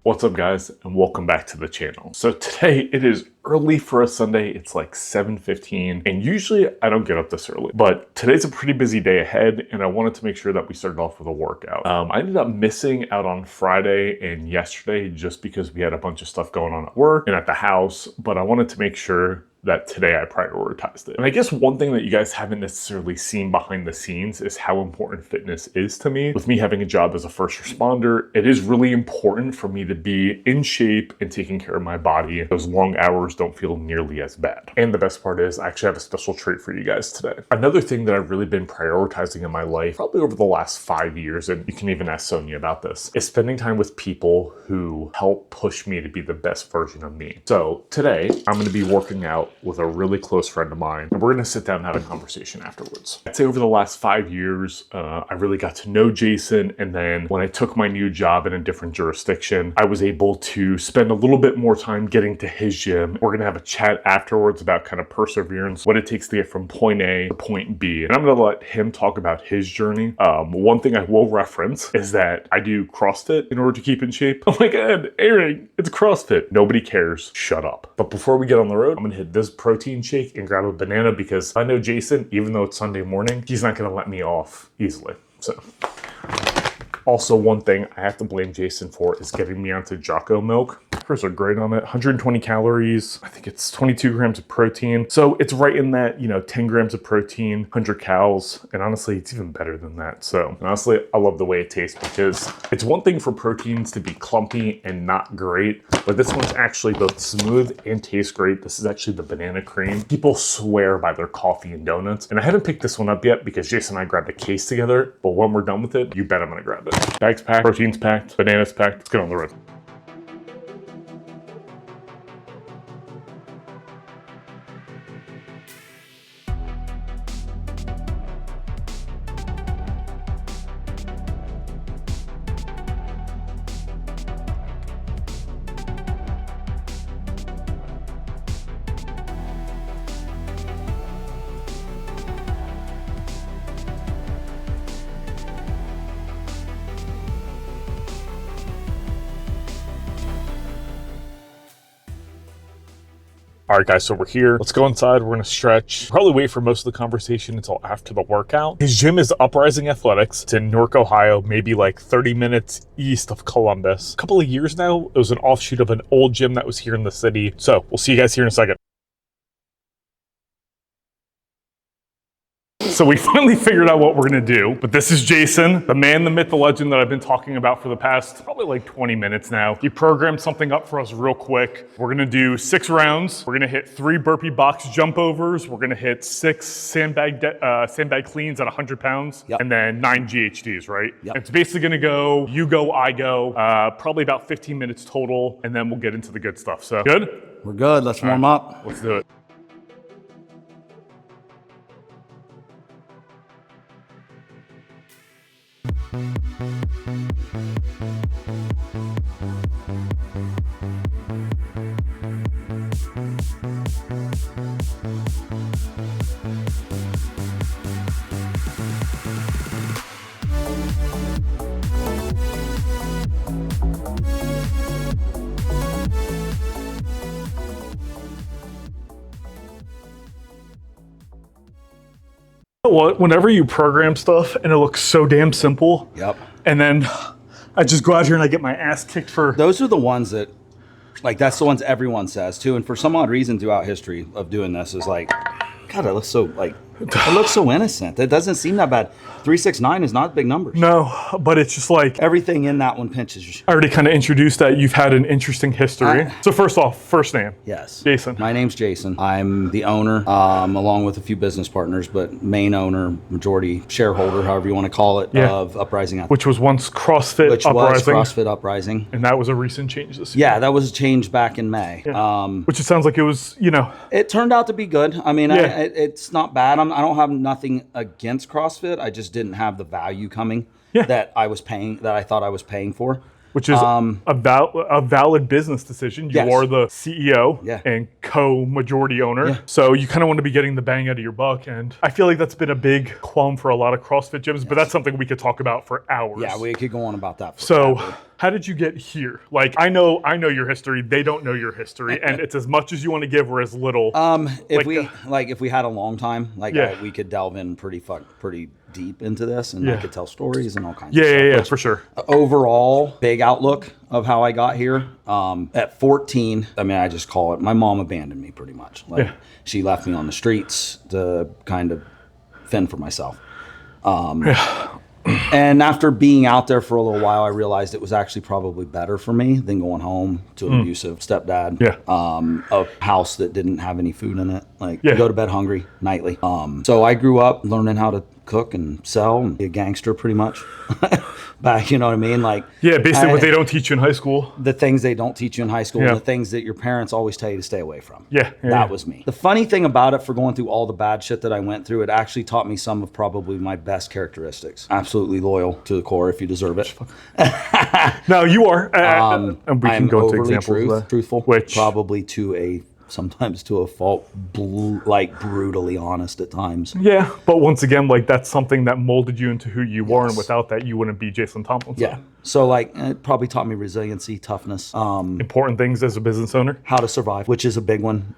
What's up guys, and welcome back to the channel. So today it is early for a Sunday. It's like 7:15, and usually I don't get up this early, but today's a pretty busy day ahead, and I wanted to make sure that we started off with a workout. I ended up missing out on Friday and yesterday just because we had a bunch of stuff going on at work and at the house, but I wanted to make sure that today I prioritized it. And I guess one thing that you guys haven't necessarily seen behind the scenes is how important fitness is to me. With me having a job as a first responder, it is really important for me to be in shape and taking care of my body. Those long hours don't feel nearly as bad. And the best part is I actually have a special treat for you guys today. Another thing that I've really been prioritizing in my life, probably over the last 5 years, and you can even ask Sonia about this, is spending time with people who help push me to be the best version of me. So today I'm gonna be working out with a really close friend of mine, and we're gonna sit down and have a conversation afterwards. I'd say over the last 5 years, I really got to know Jason, and then when I took my new job in a different jurisdiction, I was able to spend a little bit more time getting to his gym. We're gonna have a chat afterwards about kind of perseverance, what it takes to get from point A to point B, and I'm gonna let him talk about his journey. One thing I will reference is that I do CrossFit in order to keep in shape. Oh my God, Aaron, it's CrossFit. Nobody cares, shut up. But before we get on the road, I'm gonna hit this protein shake and grab a banana because I know Jason, even though it's Sunday morning, he's not gonna let me off easily. So. Also, one thing I have to blame Jason for is getting me onto Jocko milk. Numbers are great on it. 120 calories. I think it's 22 grams of protein. So it's right in that, 10 grams of protein, 100 calories. And honestly, it's even better than that. So honestly, I love the way it tastes because it's one thing for proteins to be clumpy and not great, but this one's actually both smooth and tastes great. This is actually the banana cream. People swear by their coffee and donuts. And I haven't picked this one up yet because Jason and I grabbed a case together, but when we're done with it, you bet I'm gonna grab it. Bags packed, proteins packed, bananas packed. Let's get on the road. All right, guys, so we're here. Let's go inside. We're gonna stretch. Probably wait for most of the conversation until after the workout. His gym is Uprising Athletics. It's in Newark, Ohio, maybe like 30 minutes east of Columbus. A couple of years now, it was an offshoot of an old gym that was here in the city. So we'll see you guys here in a second. So we finally figured out what we're gonna do, but this is Jason, the man, the myth, the legend that I've been talking about for the past probably like 20 minutes now. He programmed something up for us real quick. We're gonna do 6 rounds. We're gonna hit 3 burpee box jump overs. We're gonna hit 6 sandbag cleans at 100 pounds, and then 9 GHDs, right? Yep. It's basically gonna go, you go, I go, probably about 15 minutes total, and then we'll get into the good stuff. So, good? We're good, let's warm up. Let's do it. What? Whenever you program stuff and it looks so damn simple, and then I just go out here and I get my ass kicked for... Those are the ones that, like, that's the ones everyone says too. And for some odd reason throughout history of doing this is like, God, it looks so, like, it looks so innocent. It doesn't seem that bad. 369 is not big numbers. No, but it's just like... Everything in that one pinches you. I already kind of introduced that you've had an interesting history. So first off, first name. Yes. Jason. My name's Jason. I'm the owner, along with a few business partners, but main owner, majority shareholder, however you want to call it, of Uprising Athletics. Which was once CrossFit Uprising. Was CrossFit Uprising. And that was a recent change this year. Yeah, that was a change back in May. Yeah. Which it sounds like it was, It turned out to be good. I mean, it's not bad. I don't have nothing against CrossFit. I just didn't have the value coming. that I thought I was paying for. Which is a valid business decision. You Yes. are the CEO Yeah. and co-majority owner. Yeah. So you kind of want to be getting the bang out of your buck. And I feel like that's been a big qualm for a lot of CrossFit gyms, but that's something we could talk about for hours. Yeah, we could go on about that. So forever. how did you get here? Like, I know your history. They don't know your history. And it's as much as you want to give or as little. If we had a long time, Yeah. we could delve in pretty deep into this, and I Yeah. could tell stories and all kinds of stuff. Yeah, But for sure. overall, big outlook of how I got here. At 14, I mean, I just call it, my mom abandoned me pretty much. Like, Yeah. she left me on the streets to kind of fend for myself. And after being out there for a little while, I realized it was actually probably better for me than going home to an abusive stepdad. Yeah. A house that didn't have any food in it. Like, Yeah. go to bed hungry nightly. So I grew up learning how to cook and sell and be a gangster pretty much. Back, you know what I mean? Like, Yeah, basically what they don't teach you in high school. the things they don't teach you in high school, Yeah. and the things that your parents always tell you to stay away from. Yeah. That was me. The funny thing about it, for going through all the bad shit that I went through, it actually taught me some of probably my best characteristics. Absolutely loyal to the core if you deserve it. No, you are. And we can I'm go into overly examples of that. truthful, Which, probably sometimes to a fault, brutally honest at times. yeah, but once again, like, that's something that molded you into who you are, and without that, you wouldn't be Jason Tomlinson. Yeah. So it probably taught me resiliency, toughness, Important things as a business owner. how to survive, which is a big one.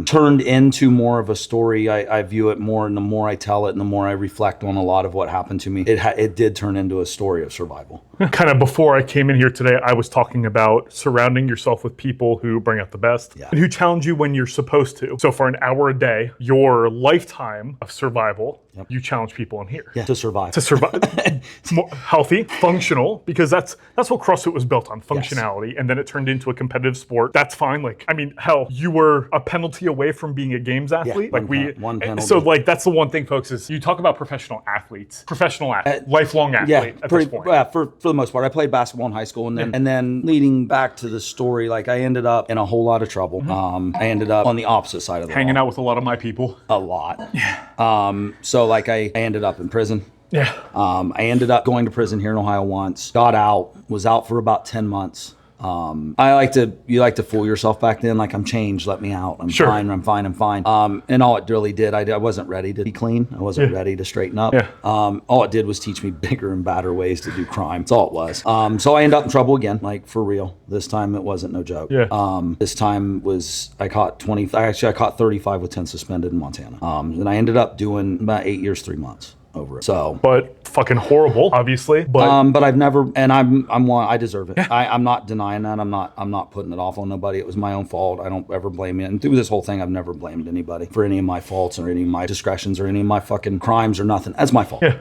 Turned into more of a story. I view it more, and the more I tell it, and the more I reflect on a lot of what happened to me, it did turn into a story of survival. Kind of before I came in here today, I was talking about surrounding yourself with people who bring out the best and who challenge you when you're supposed to. So for an hour a day, your lifetime of survival, you challenge people in here. Yeah, to survive. To survive. More healthy, functional, because that's what CrossFit was built on, functionality. And then it turned into a competitive sport. That's fine. Like, I mean, hell, you were a penalty away from being a games athlete. Yeah, like one penalty. So like, that's the one thing, folks, is you talk about professional athletes, lifelong athlete at this point. Yeah, for the most part. I played basketball in high school, and then leading back to the story, like, I ended up in a whole lot of trouble. I ended up on the opposite side of the Hanging law. out with a lot of my people. A lot. So like I ended up in prison. Yeah. I ended up going to prison here in Ohio once. Got out. Was out for about 10 months. You like to fool yourself back then, like, I'm changed, let me out, I'm fine. And all it really did, I wasn't ready to be clean. I wasn't ready to straighten up. Yeah. All it did was teach me bigger and badder ways to do crime. That's all it was. So I ended up in trouble again, like, for real. This time it wasn't no joke. Yeah. This time I caught 35 with 10 suspended in Montana. And I ended up doing about 8 years, 3 months over it. So, but fucking horrible, obviously. But I've never, and I deserve it. I'm not denying that. I'm not putting it off on nobody. It was my own fault. I don't ever blame it. And through this whole thing, I've never blamed anybody for any of my faults or any of my discretions or any of my fucking crimes or nothing. That's my fault. Yeah.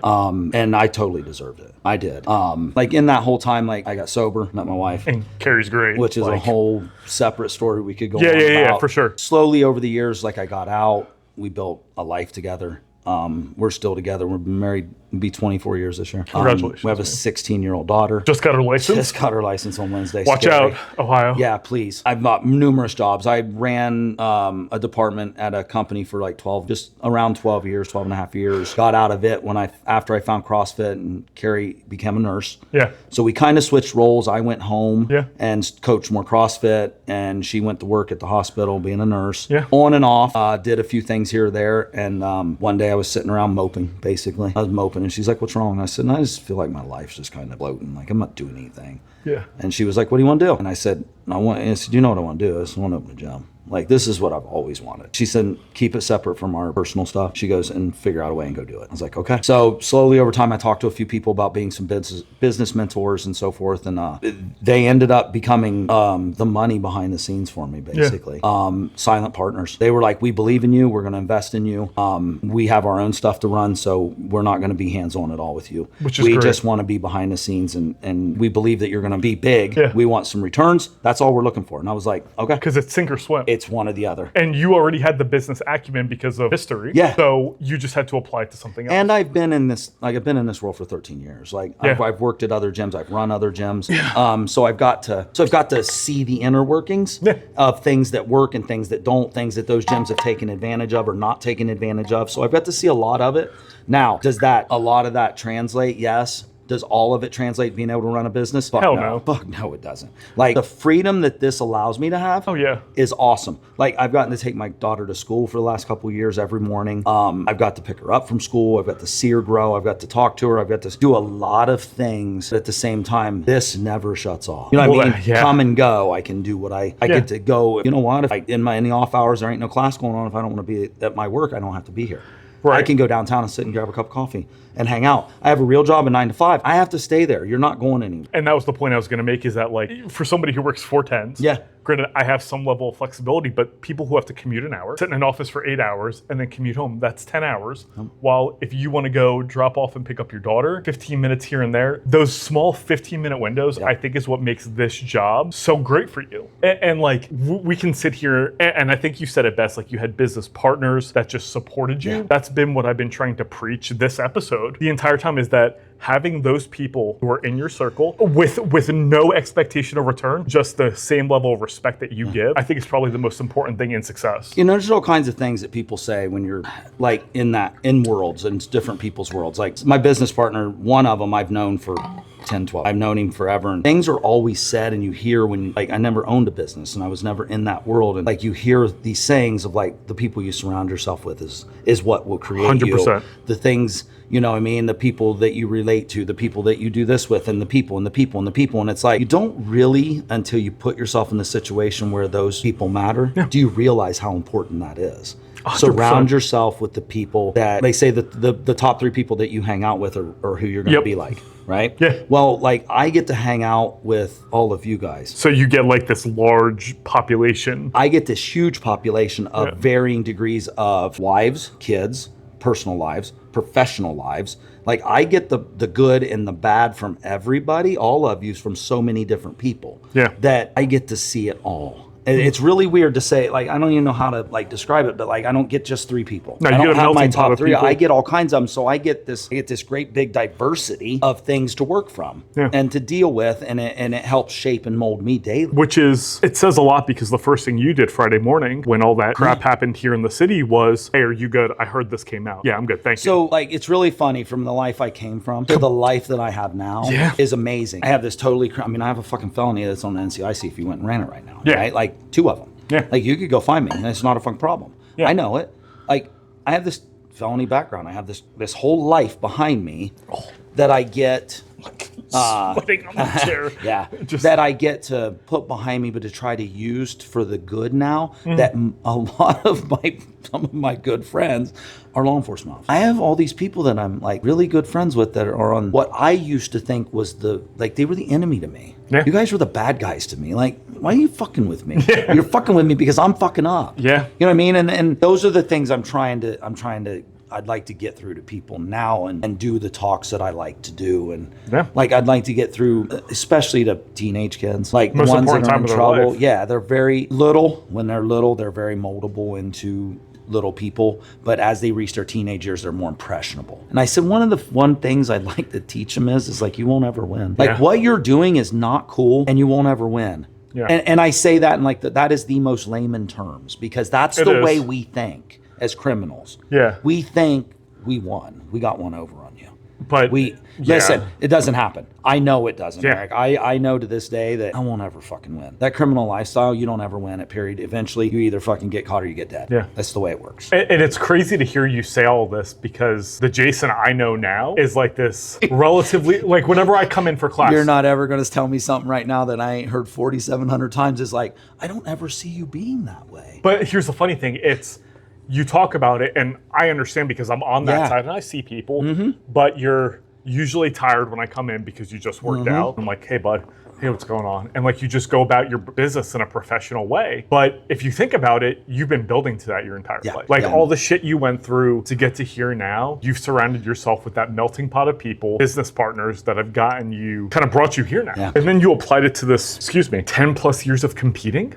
And I totally deserved it. I did. Like, in that whole time, like, I got sober, met my wife, and Carrie's great, which is a whole separate story we could go on about. Yeah, for sure. Slowly over the years, like, I got out, we built a life together. We're still together. We've been married, be 24 years this year. Congratulations. We have a 16-year-old daughter. Just got her license? Just got her license on Wednesday. Watch Scary. out, Ohio. Yeah, please. I've got numerous jobs. I ran a department at a company for like 12 and a half years. Got out of it after I found CrossFit, and Carrie became a nurse. Yeah. So we kind of switched roles. I went home Yeah. and coached more CrossFit, and she went to work at the hospital being a nurse. Yeah. On and off. Did a few things here or there. And one day I was sitting around moping, basically. I was moping, and she's like, "What's wrong?" And I said, "I just feel like my life's just kind of floating. Like, I'm not doing anything." Yeah. And she was like, "What do you want to do?" And I said, "You know what I want to do? I just want to open a gym. Like, this is what I've always wanted." She said, "Keep it separate from our personal stuff." She goes, "And figure out a way and go do it." I was like, "Okay." So slowly over time, I talked to a few people about being some business mentors and so forth. And they ended up becoming the money behind the scenes for me, basically. Silent partners. They were like, "We believe in you. We're going to invest in you. We have our own stuff to run, so we're not going to be hands-on at all with you. Which is we great. just want to be behind the scenes, and we believe that you're going to be big. Yeah. We want some returns. That's all we're looking for." And I was like, "Okay." Because it's sink or swim. It's one or the other. And you already had the business acumen because of history. Yeah. So you just had to apply it to something else. And I've been in this world for 13 years. Like, I've worked at other gyms. I've run other gyms. So I've got to see the inner workings of things that work and things that don't, things that those gyms have taken advantage of or not taken advantage of. So I've got to see a lot of it. Now, does a lot of that translate? Yes. Does all of it translate to being able to run a business? Fuck Hell no. no. Fuck no, it doesn't. Like the freedom that this allows me to have is awesome. Like I've gotten to take my daughter to school for the last couple of years every morning. I've got to pick her up from school. I've got to see her grow. I've got to talk to her. I've got to do a lot of things. But at the same time, this never shuts off. You know what I mean? Come and go. I can do what I get to go. You know what? If in the off hours there ain't no class going on, if I don't want to be at my work, I don't have to be here. Right. I can go downtown and sit and grab a cup of coffee and hang out. I have a real job at 9 to 5. I have to stay there. You're not going anywhere. And that was the point I was going to make, is that like for somebody who works 410s, granted I have some level of flexibility, but people who have to commute an hour, sit in an office for 8 hours and then commute home, that's 10 hours. While if you want to go drop off and pick up your daughter, 15 minutes here and there, those small 15-minute windows, I think is what makes this job so great for you. And like we can sit here, and I think you said it best, like you had business partners that just supported you. That's been what I've been trying to preach this episode the entire time, is that having those people who are in your circle with no expectation of return, just the same level of respect that you give, I think is probably the most important thing in success. You know, there's all kinds of things that people say when you're like in worlds and different people's worlds. Like my business partner, one of them I've known for 10, 12. I've known him forever, and things are always said, and you hear when, like, I never owned a business and I was never in that world, and like you hear these sayings of like the people you surround yourself with is what will create 100%. You. The things, you know what I mean, the people that you relate to, the people that you do this with, and the people and the people and the people, and it's like you don't really, until you put yourself in the situation where those people matter, do you realize how important that is. 100%. Surround yourself with the people that they say that the top 3 people that you hang out with are who you're going to be like. Right? Yeah. Well, like I get to hang out with all of you guys. So you get like this large population. I get this huge population of varying degrees of wives, kids, personal lives, professional lives. Like I get the good and the bad from everybody, all of you, from so many different people. That I get to see it all. It's really weird to say, like, I don't even know how to like describe it, but like I don't get just 3 people. No, I don't have my top 3. I get all kinds of them. So I get this great big diversity of things to work from and to deal with, and it helps shape and mold me daily. Which is, it says a lot, because the first thing you did Friday morning when all that crap happened here in the city was, hey, are you good? I heard this came out. Yeah, I'm good. Thank you. So like, it's really funny, from the life I came from to the life that I have now is amazing. I have this I have a fucking felony that's on the NCIC if you went and ran it right now. Right? Like 2 of them. Like you could go find me and it's not a fucking problem. I know it. Like I have this felony background. I have this whole life behind me that I get sweating on the chair. That I get to put behind me, but to try to use for the good now. That a lot of some of my good friends are law enforcement officers. I have all these people that I'm like really good friends with that are on what I used to think was they were the enemy to me. You guys were the bad guys to me. Like, why are you fucking with me? You're fucking with me because I'm fucking up. You know what I mean? And those are the things I'd like to get through to people now and do the talks that I like to do. And like, I'd like to get through, especially to teenage kids, like the ones that are in trouble. They're very little. When they're little, they're very moldable into little people, but as they reach their teenage years, they're more impressionable. And I said, one of the things I'd like to teach them is like, you won't ever win. Like what you're doing is not cool and you won't ever win. And I say that in like that is the most layman terms, because that's the way we think as criminals. We think we won. We got one over on you. But listen, it doesn't happen. I know it doesn't, Eric. I know to this day that I won't ever fucking win. That criminal lifestyle, you don't ever win it, period. Eventually, you either fucking get caught or you get dead. That's the way it works. And it's crazy to hear you say all this, because the Jason I know now is like this relatively, like whenever I come in for class. You're not ever going to tell me something right now that I ain't heard 4,700 times. Is like, I don't ever see you being that way. But here's the funny thing. You talk about it, and I understand because I'm on that side and I see people, but you're usually tired when I come in because you just worked out. I'm like, hey, bud, hey, what's going on? And like, you just go about your business in a professional way. But if you think about it, you've been building to that your entire life. Like all the shit you went through to get to here now, you've surrounded yourself with that melting pot of people, business partners that have gotten you, kind of brought you here now. And then you applied it to this, 10 plus years of competing?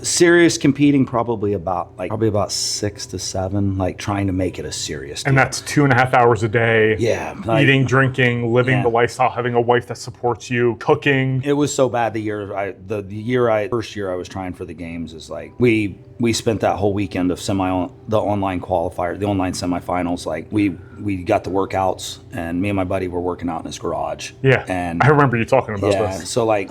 Serious competing, probably about 6 to 7, like trying to make it a serious deal. And that's 2.5 hours a day. Eating eating, drinking, living Yeah. the lifestyle, having a wife that supports you, cooking. It was so bad the first year I was trying for the games is like we spent that whole weekend of the online qualifier, the online semifinals. Like we got the workouts, and me and my buddy were working out in his garage. Yeah. And I remember you talking about yeah, this. so like,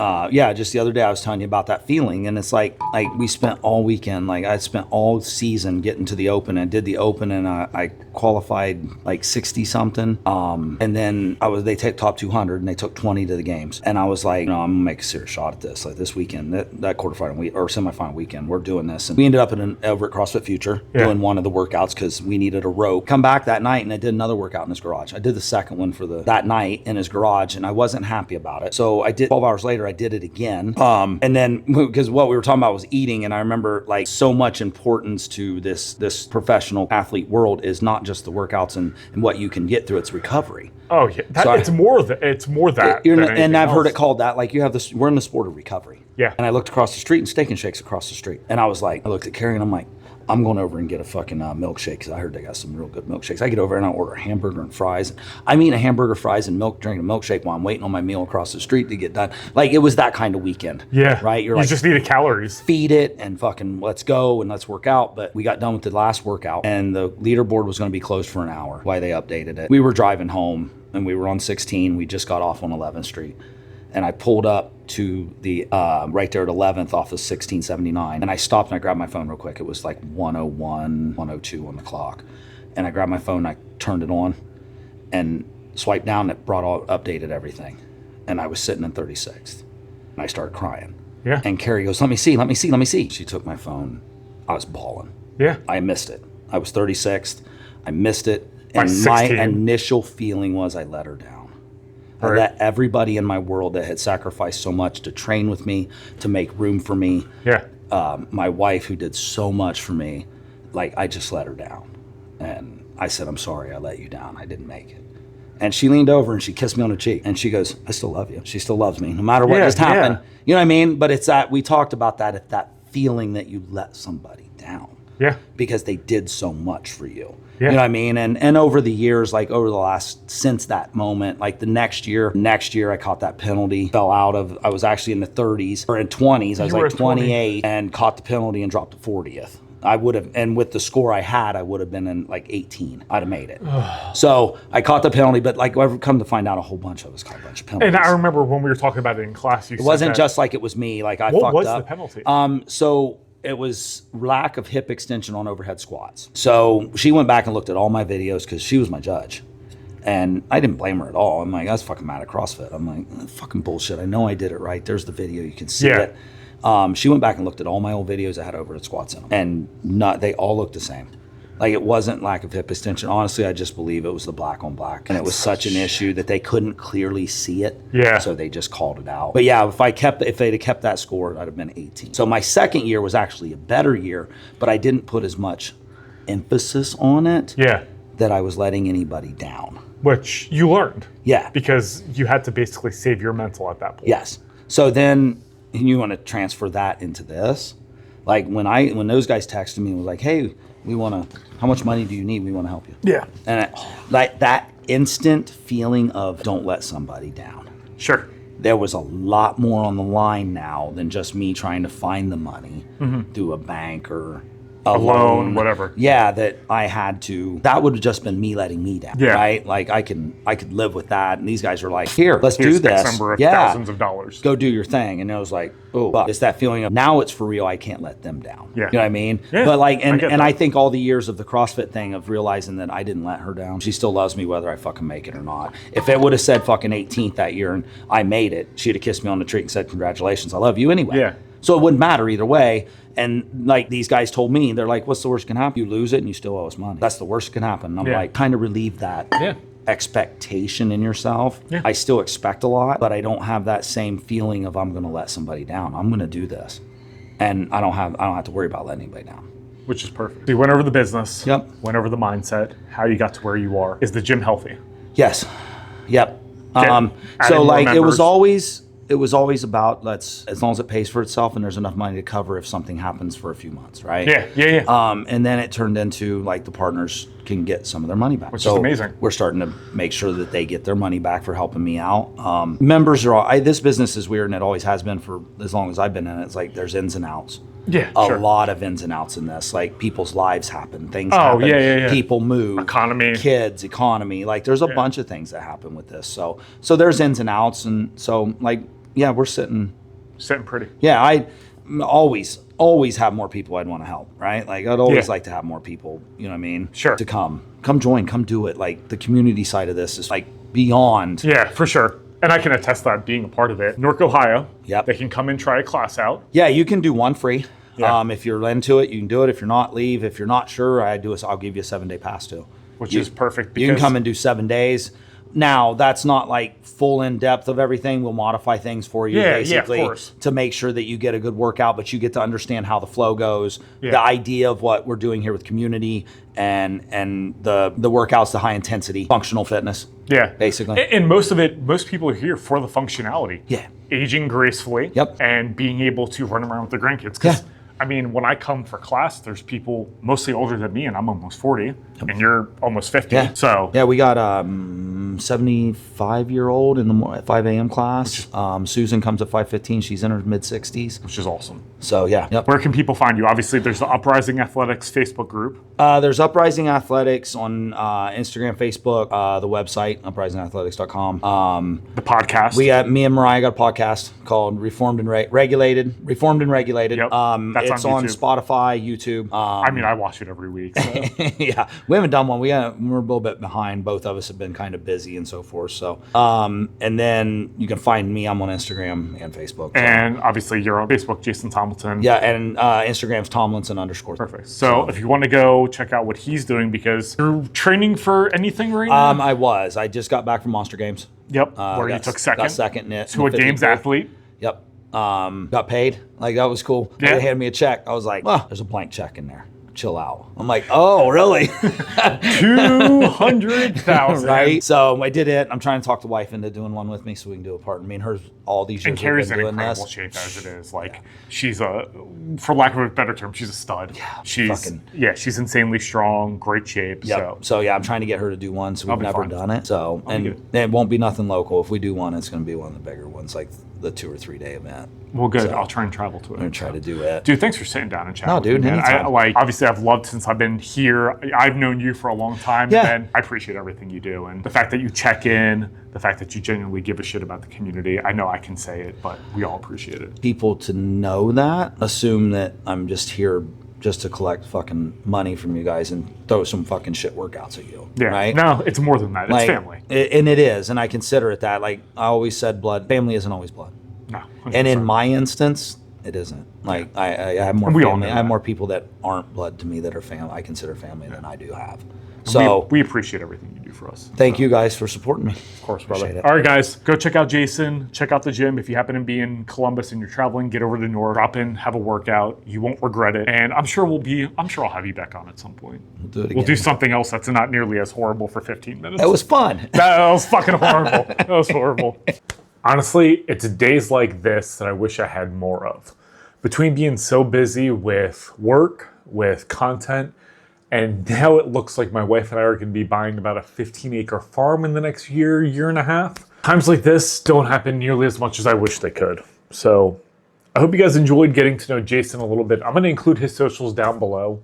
just the other day I was telling you about that feeling, and it's like we spent all weekend, like I spent all season getting to the Open, and did the Open, and I qualified like 60 something, and then they take top 200, and they took 20 to the games, and I was like, no, I'm gonna make a serious shot at this, like this weekend, that quarterfinal week or semifinal weekend, we're doing this, and we ended up over at CrossFit Future doing one of the workouts because we needed a rope. Come back that night, and I did another workout in his garage. I did the second one for that night in his garage, and I wasn't happy about it. So I did 12 hours later, I did it again. And then because what we were talking about was eating, and I remember like so much importance to this professional athlete world is not just the workouts and what you can get through, it's recovery. Oh yeah, it's more that. And I've heard it called that. Like we're in the sport of recovery. Yeah. And I looked across the street, and Steak and Shake's across the street, and I looked at Carrie, and I'm like, I'm going over and get a fucking milkshake because I heard they got some real good milkshakes. I get over and I order a hamburger and fries. I'm eating a hamburger, fries, and milk, drinking a milkshake while I'm waiting on my meal across the street to get done. Like it was that kind of weekend. Yeah. Right? You just needed calories. Feed it and fucking let's go and let's work out. But we got done with the last workout, and the leaderboard was going to be closed for an hour while they updated it. We were driving home, and we were on 16. We just got off on 11th Street. And I pulled up to the right there at 11th off of 1679. And I stopped and I grabbed my phone real quick. It was like 101, 102 on the clock. And I grabbed my phone, I turned it on and swiped down. It updated everything. And I was sitting in 36th. And I started crying. Yeah. And Carrie goes, let me see. She took my phone. I was bawling. Yeah. I missed it. I was 36th. I missed it. By And 16. my initial feeling was I let her down. I let everybody in my world that had sacrificed so much to train with me, to make room for me. Yeah. My wife, who did so much for me, like I just let her down. And I said, I'm sorry, I let you down. I didn't make it. And she leaned over and she kissed me on the cheek. And she goes, I still love you. She still loves me, no matter what just happened. Yeah. You know what I mean? But it's that, we talked about that feeling that you let somebody down. Yeah. Because they did so much for you. Yeah. You know what I mean? And over the years, like since that moment, like the next year I caught that penalty, I was actually in the 30s or in 20s. I was like 28 and caught the penalty and dropped to 40th. I would have, and with the score I had, I would have been in like 18. I'd have made it. So I caught the penalty, but like I've come to find out a whole bunch of us caught a bunch of penalties. And I remember when we were talking about it in class, you said it wasn't just like it was me. Like I fucked up. What was the penalty? So it was lack of hip extension on overhead squats. So she went back and looked at all my videos because she was my judge. And I didn't blame her at all. I'm like, I was fucking mad at CrossFit. I'm like, fucking bullshit. I know I did it right. There's the video. You can see it. She went back and looked at all my old videos that had overhead squats in them. And they all looked the same. Like it wasn't lack of hip extension. Honestly, I just believe it was the black on black. And it was such an issue that they couldn't clearly see it. Yeah. So they just called it out. But yeah, if they'd have kept that score, I'd have been 18. So my second year was actually a better year, but I didn't put as much emphasis on it. Yeah. That I was letting anybody down. Which you learned. Yeah. Because you had to basically save your mental at that point. Yes. So then you want to transfer that into this. Like when those guys texted me and was like, hey, how much money do you need? We want to help you. Yeah. And like that instant feeling of don't let somebody down. Sure. There was a lot more on the line now than just me trying to find the money through a bank or a loan, whatever. Yeah, that would have just been me letting me down. Yeah. Right? Like I could live with that. And these guys were like, here, let's do this. X number of thousands of dollars. Go do your thing. And it was like, oh, fuck. It's that feeling of now it's for real. I can't let them down. Yeah. You know what I mean? Yeah, but like, and I I think all the years of the CrossFit thing of realizing that I didn't let her down. She still loves me whether I fucking make it or not. If it would have said fucking 18th that year and I made it, she'd have kissed me on the cheek and said, congratulations, I love you anyway. Yeah. So it wouldn't matter either way. And like these guys told me, they're like, what's the worst that can happen? You lose it and you still owe us money. That's the worst that can happen. And I'm like, kind of relieve that expectation in yourself. Yeah. I still expect a lot, but I don't have that same feeling of I'm going to let somebody down. I'm going to do this. And I don't have to worry about letting anybody down. Which is perfect. You went over the business. Yep. Went over the mindset, how you got to where you are. Is the gym healthy? Yes. Yep. So like it was always about as long as it pays for itself and there's enough money to cover if something happens for a few months, right? Yeah. And then it turned into like the partners can get some of their money back. Which is amazing. We're starting to make sure that they get their money back for helping me out. Members are all, this business is weird, and it always has been for as long as I've been in it. It's like there's ins and outs. Yeah, a sure. lot of ins and outs in this. Like people's lives happen, things happen. Yeah. People move, economy, kids, economy. Like there's a bunch of things that happen with this. So there's ins and outs, and so like we're sitting pretty. Yeah, I always have more people I'd want to help. Right, like I'd always like to have more people. You know what I mean? Sure. To come join, come do it. Like the community side of this is like beyond. Yeah, for sure. And I can attest that being a part of it. Newark, Ohio. Yep. They can come and try a class out. Yeah, you can do one free. Yeah. If you're into it, you can do it. If you're not, leave. If you're not sure, I'll give you a 7-day pass too. Which is perfect. Because you can come and do 7 days. Now, that's not like full in depth of everything. We'll modify things for you basically of course. to make sure that you get a good workout, but you get to understand how the flow goes, Yeah. the idea of what we're doing here with community and the workouts, the high intensity functional fitness. Yeah. Basically. And most people are here for the functionality. Yeah. Aging gracefully. Yep. And being able to run around with their grandkids. Because, I mean, when I come for class, there's people mostly older than me, and I'm almost 40, and you're almost 50. Yeah. So. Yeah, we got 75-year-old in the 5 a.m. class. Susan comes at 5:15. She's in her mid-60s. Which is awesome. So, yeah. Yep. Where can people find you? Obviously, there's the Uprising Athletics Facebook group. There's Uprising Athletics on Instagram, Facebook, the website, uprisingathletics.com. The podcast. Me and Mariah got a podcast called Reformed and Regulated. Yep. It's on Spotify, YouTube. I mean, I watch it every week. So. Yeah, we haven't done one. We're a little bit behind. Both of us have been kind of busy and so forth. So, and then you can find me. I'm on Instagram and Facebook. So. And obviously, you're on Facebook, Jason Tomlinson. Yeah, and Instagram's Tomlinson _. Perfect. So if you want to go check out what he's doing, because you're training for anything right now? I just got back from Monster Games. Yep. Where you took second. Got second in it. To a games athlete. Yep. Got paid. Like that was cool. Yeah. They handed me a check. I was like, well, there's a blank check in there. Chill out. I'm like, oh, really? 200,000. Right. So I did it. I'm trying to talk the wife into doing one with me so we can do a part. I mean, her all these years. And Carrie's in doing incredible this. shape as it is. Like she's for lack of a better term, she's a stud. Yeah. She's insanely strong, great shape. Yep. So yeah, I'm trying to get her to do one. So we've never done it. So and it won't be nothing local. If we do one, it's going to be one of the bigger ones, like the 2 or 3 day event. Well, good. So, I'll try and travel to it. I'm going to try to do it. Dude, thanks for sitting down and chatting. No, dude, with me, man. anytime. Obviously, I've loved since I've been here. I've known you for a long time, and I appreciate everything you do. And the fact that you check in, the fact that you genuinely give a shit about the community. I know I can say it, but we all appreciate it. People to know that assume that I'm just here just to collect fucking money from you guys and throw some fucking shit workouts at you. Yeah. Right? No, it's more than that. It's family. And it is. And I consider it that. Like I always said, family isn't always blood. No. 100%. And in my instance, it isn't. Like I have more family. I have more people that aren't blood to me that are family. I consider family than I do have. So we appreciate everything you do for us. Thank you guys for supporting me. Of course, brother. All right, guys, go check out Jason. Check out the gym. If you happen to be in Columbus and you're traveling, get over to Newark, drop in, have a workout. You won't regret it. And I'm sure I'll have you back on at some point. We'll do it again. We'll do something else that's not nearly as horrible for 15 minutes. It was fun. That was fucking horrible. That was horrible. Honestly, it's days like this that I wish I had more of. Between being so busy with work, with content, and now it looks like my wife and I are going to be buying about a 15-acre farm in the next year and a half. Times like this don't happen nearly as much as I wish they could. So I hope you guys enjoyed getting to know Jason a little bit. I'm going to include his socials down below.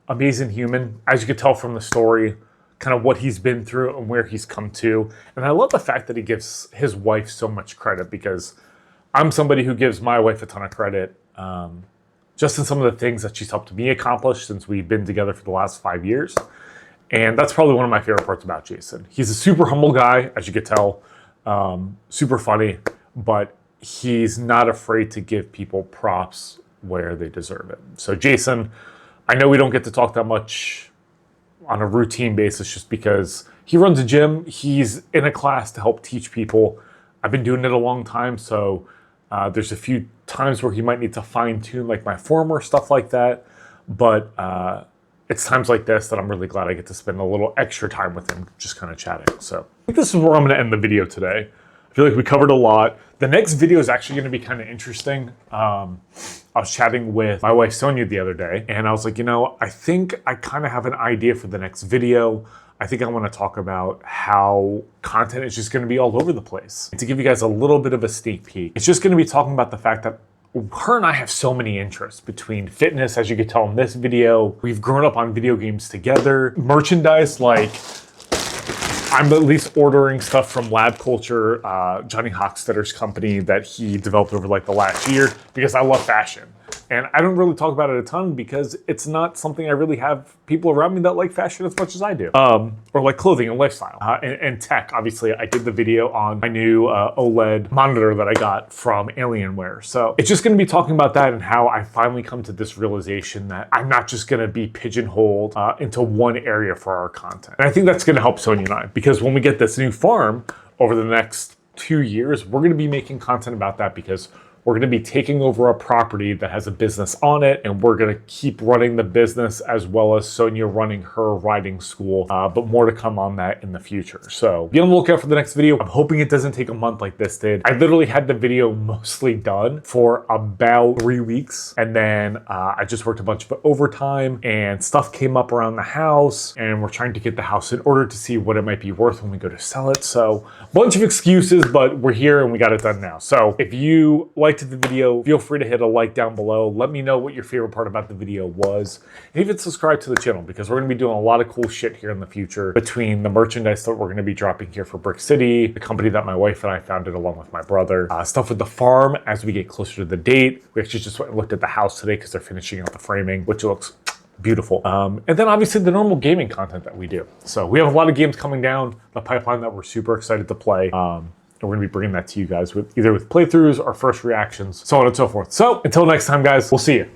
Amazing human. As you could tell from the story, kind of what he's been through and where he's come to. And I love the fact that he gives his wife so much credit, because I'm somebody who gives my wife a ton of credit. Just in some of the things that she's helped me accomplish since we've been together for the last 5 years. And that's probably one of my favorite parts about Jason. He's a super humble guy, as you could tell, super funny, but he's not afraid to give people props where they deserve it. So Jason, I know we don't get to talk that much on a routine basis just because he runs a gym. He's in a class to help teach people. I've been doing it a long time, so there's a few times where he might need to fine tune like my form or stuff like that. But it's times like this that I'm really glad I get to spend a little extra time with him, just kind of chatting. So I think this is where I'm going to end the video today. I feel like we covered a lot. The next video is actually going to be kind of interesting. I was chatting with my wife Sonia the other day, and I was like, I think I kind of have an idea for the next video. I think I want to talk about how content is just going to be all over the place. And to give you guys a little bit of a sneak peek, it's just going to be talking about the fact that her and I have so many interests between fitness, as you can tell in this video. We've grown up on video games together. Merchandise, like I'm at least ordering stuff from Lab Culture, Johnny Hochstetter's company that he developed over like the last year, because I love fashion. And I don't really talk about it a ton because it's not something I really have people around me that like fashion as much as I do. Or like clothing and lifestyle. And tech, obviously, I did the video on my new OLED monitor that I got from Alienware. So it's just gonna be talking about that and how I finally come to this realization that I'm not just gonna be pigeonholed into one area for our content. And I think that's gonna help Sonia and I, because when we get this new farm over the next 2 years, we're gonna be making content about that, because we're going to be taking over a property that has a business on it, and we're going to keep running the business as well as Sonia running her riding school, but more to come on that in the future. So be on the lookout for the next video. I'm hoping it doesn't take a month like this did. I literally had the video mostly done for about 3 weeks, and then I just worked a bunch of overtime and stuff came up around the house, and we're trying to get the house in order to see what it might be worth when we go to sell it. So a bunch of excuses, but we're here and we got it done now. So if you liked the video, feel free to hit a like down below. Let me know what your favorite part about the video was, and even subscribe to the channel, because we're going to be doing a lot of cool shit here in the future, between the merchandise that we're going to be dropping here for Brick City, the company that my wife and I founded along with my brother, stuff with the farm as we get closer to the date. We actually just went and looked at the house today because they're finishing out the framing, which looks beautiful. And then obviously the normal gaming content that we do. So we have a lot of games coming down the pipeline that we're super excited to play. And we're going to be bringing that to you guys with either with playthroughs or first reactions, so on and so forth. So until next time, guys, we'll see you.